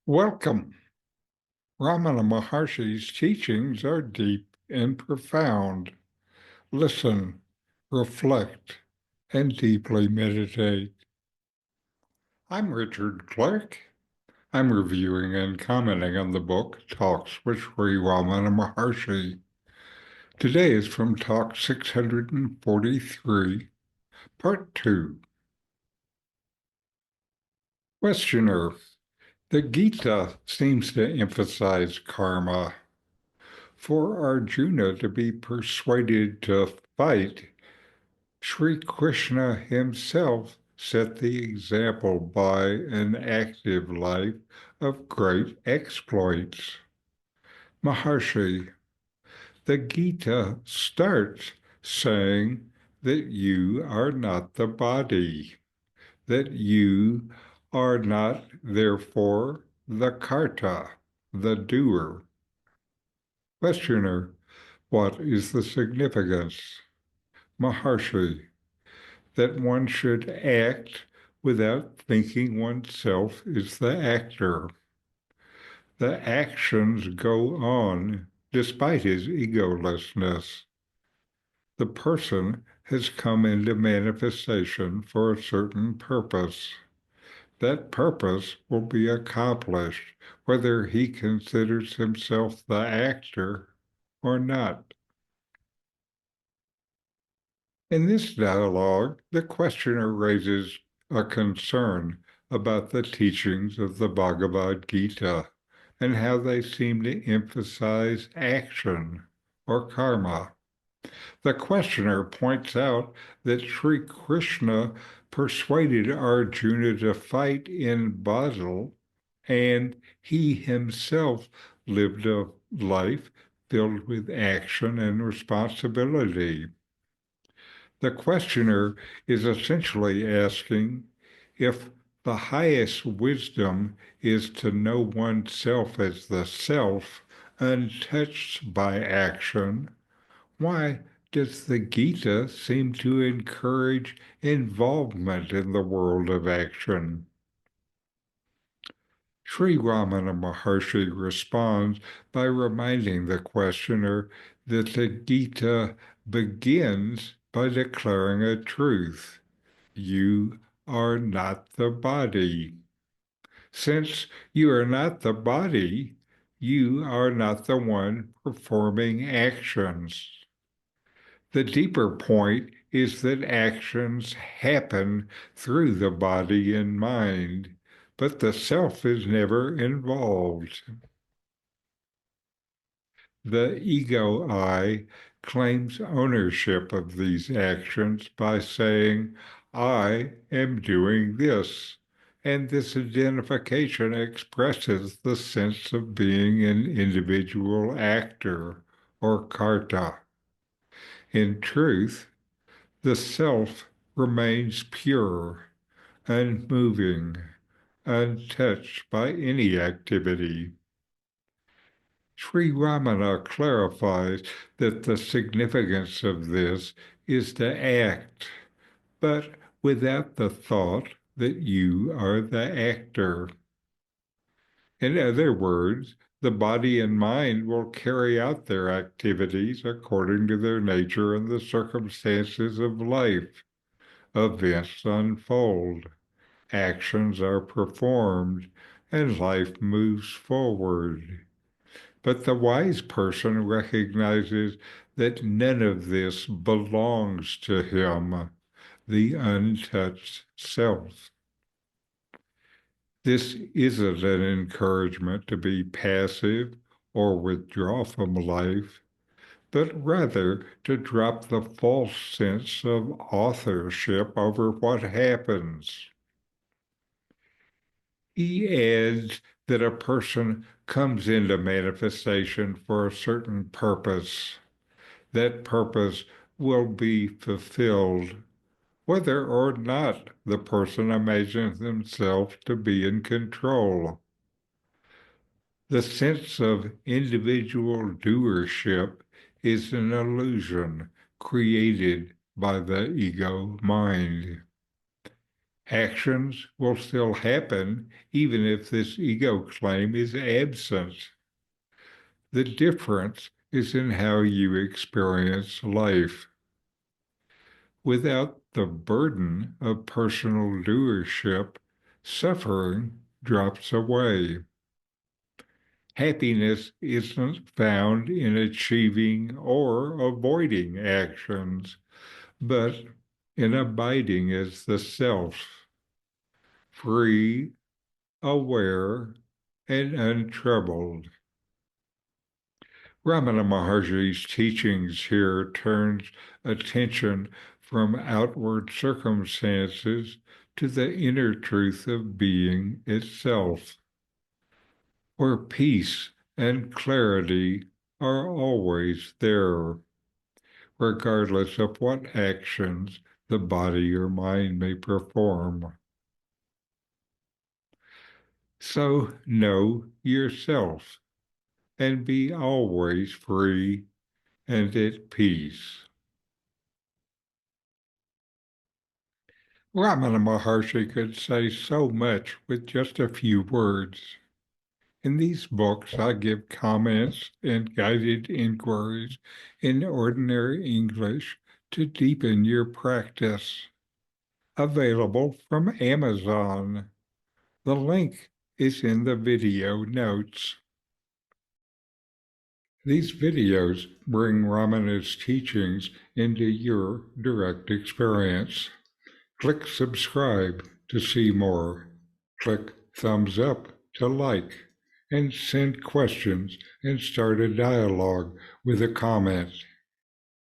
Welcome. Ramana Maharshi's teachings are deep and profound. Listen, reflect, and deeply meditate. I'm Richard Clarke. I'm reviewing and commenting on the book Talks with Sri Ramana Maharshi. Today is from Talk 643, Part 2. Questioner. The Gita seems to emphasize karma. For Arjuna to be persuaded to fight, Sri Krishna himself set the example by an active life of great exploits. Maharshi, the Gita starts saying that you are not the body, that you are not, therefore, the karta, the doer. Questioner, what is the significance? Maharshi, that one should act without thinking oneself is the actor. The actions go on despite his egolessness. The person has come into manifestation for a certain purpose. That purpose will be accomplished whether he considers himself the actor or not. In this dialogue, the questioner raises a concern about the teachings of the Bhagavad Gita and how they seem to emphasize action or karma. The questioner points out that Sri Krishna persuaded Arjuna to fight in battle, and he himself lived a life filled with action and responsibility. The questioner is essentially asking if the highest wisdom is to know oneself as the self, untouched by action, why does the Gita seem to encourage involvement in the world of action? Sri Ramana Maharshi responds by reminding the questioner that the Gita begins by declaring a truth. You are not the body. Since you are not the body, you are not the one performing actions. The deeper point is that actions happen through the body and mind, but the self is never involved. The ego I claims ownership of these actions by saying, I am doing this, and this identification expresses the sense of being an individual actor or karta. In truth, the self remains pure, unmoving, untouched by any activity. Sri Ramana clarifies that the significance of this is to act, but without the thought that you are the actor. In other words, the body and mind will carry out their activities according to their nature and the circumstances of life. Events unfold, actions are performed, and life moves forward. But the wise person recognizes that none of this belongs to him, the untouched self. This isn't an encouragement to be passive or withdraw from life, but rather to drop the false sense of authorship over what happens. He adds that a person comes into manifestation for a certain purpose. That purpose will be fulfilled, whether or not the person imagines himself to be in control. The sense of individual doership is an illusion created by the ego mind. Actions will still happen even if this ego claim is absent. The difference is in how you experience life. Without the burden of personal doership, suffering drops away. Happiness isn't found in achieving or avoiding actions, but in abiding as the self, free, aware, and untroubled. Ramana Maharshi's teachings here turns attention from outward circumstances to the inner truth of being itself, where peace and clarity are always there, regardless of what actions the body or mind may perform. So know yourself and be always free and at peace. Ramana Maharshi could say so much with just a few words. In these books, I give comments and guided inquiries in ordinary English to deepen your practice. Available from Amazon. The link is in the video notes. These videos bring Ramana's teachings into your direct experience. Click subscribe to see more. Click thumbs up to like, and send questions and start a dialogue with a comment